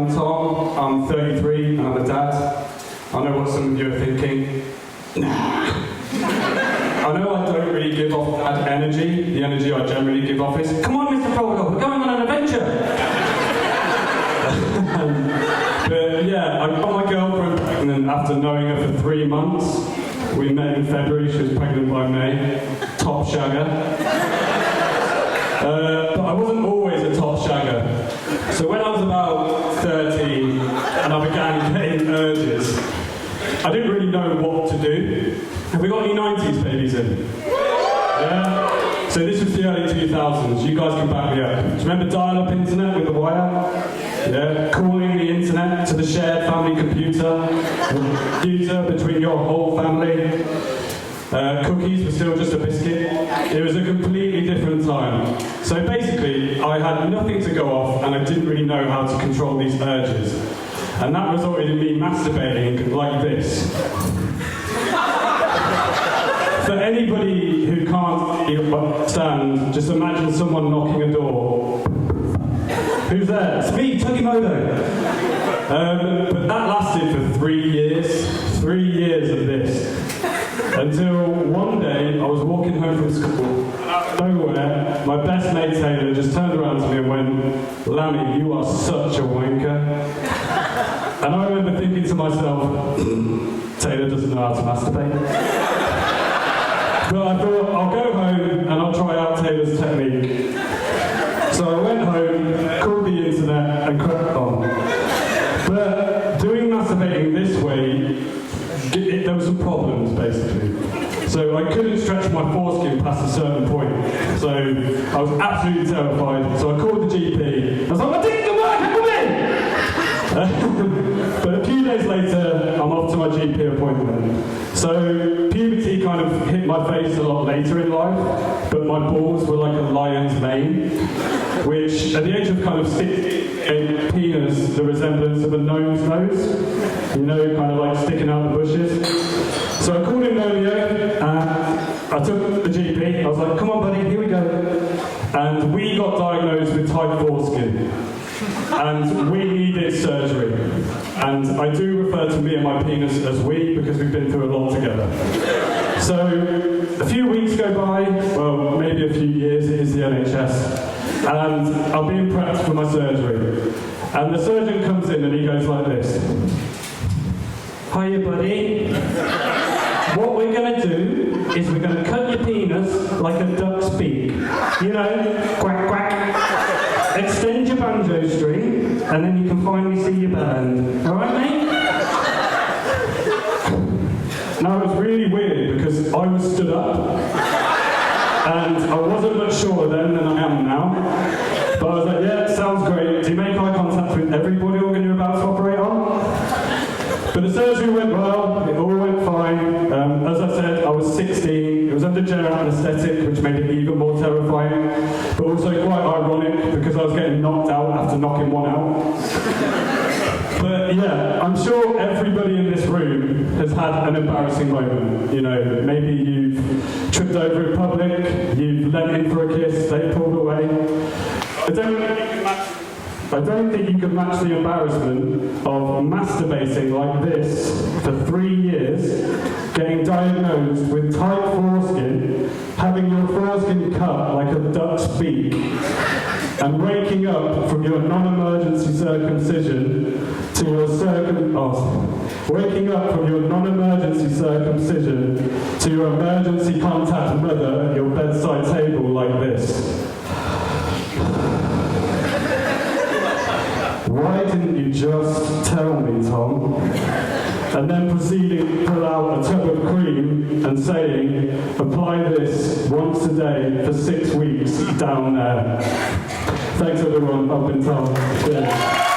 I'm Tom, I'm 33 and I'm a dad. I know what some of you are thinking. Nah. I know I don't really give off dad energy. The energy I generally give off is, come on Mr. Frollo, we're going on an adventure! But yeah, I got my girlfriend pregnant after knowing her for 3 months. We met in February, she was pregnant by May. Top shagger. But I wasn't always a top shagger. So when I was about 13 and I began getting urges, I didn't really know what to do. Have we got any 90s babies in? Yeah? So this was the early 2000s, you guys can back me up. Do you remember dial-up internet with the wire? Yeah? Calling the internet to the shared family computer between your whole family. Cookies were still just a biscuit. It was a completely different time. So basically, I had nothing to go off and I didn't really know how to control these urges. And that resulted in me masturbating like this. For anybody who can't stand, just imagine someone knocking a door. Who's there? It's me, Tugimoto. But that lasted for 3 years. 3 years of this. Until one day, I was walking home from school, out of nowhere, my best mate Taylor just turned around to me and went, Lammy, you are such a wanker. And I remember thinking to myself, Taylor doesn't know how to masturbate. But I thought, I'll go home and I'll try out Taylor's technique. So I went home, called the internet and cracked on. But doing masturbating this way, there were some problems, basically. So I couldn't stretch my foreskin past a certain point. So I was absolutely terrified. So I called the GP. I was like, my dick doesn't work, come in! But a few days later, I'm off to my GP appointment. So puberty kind of hit my face a lot later in life, but my balls were like a lion's mane, which at the age of kind of 6, a penis, the resemblance of a gnome's nose, you know, kind of like sticking out the bushes. So I called him Romeo, and I took the GP, I was like, come on buddy, here we go. And we got diagnosed with tight foreskin, and we needed surgery. And I do refer to me and my penis as we, because we've been through a lot together. So a few weeks go by, well, maybe a few years, it is the NHS. And I'm being prepped for my surgery. And the surgeon comes in and he goes like this. Hiya buddy. What we're going to do is we're going to cut your penis like a duck's beak. You know, quack quack. Extend your banjo string and then you can finally see your band. Alright mate? Now it was really weird because I was stood up. And I wasn't much shorter then than I am now. But I was like, yeah, sounds great. Do you make eye contact with every body organ you're about to operate on? But the surgery went well, it all went fine. As I said, I was 16. It was under general anaesthetic, which made it even more terrifying. But also quite ironic, because I was getting knocked out after knocking one out. But yeah, I'm sure everybody in this room has had an embarrassing moment. You know, maybe you've tripped over in public, you've leant in for a kiss, they pulled away. I don't think you can match the embarrassment of masturbating like this for 3 years, getting diagnosed with tight foreskin, having your foreskin cut like a duck's beak, and waking up from your non-emergency circumcision to your waking up from your non-emergency circumcision to your emergency contact mother at your bedside table like this. Why didn't you just tell me, Tom? And then proceeding to pull out a tub of cream and saying, apply this once a day for 6 weeks down there. Thanks everyone, I've been Tom. Cheers.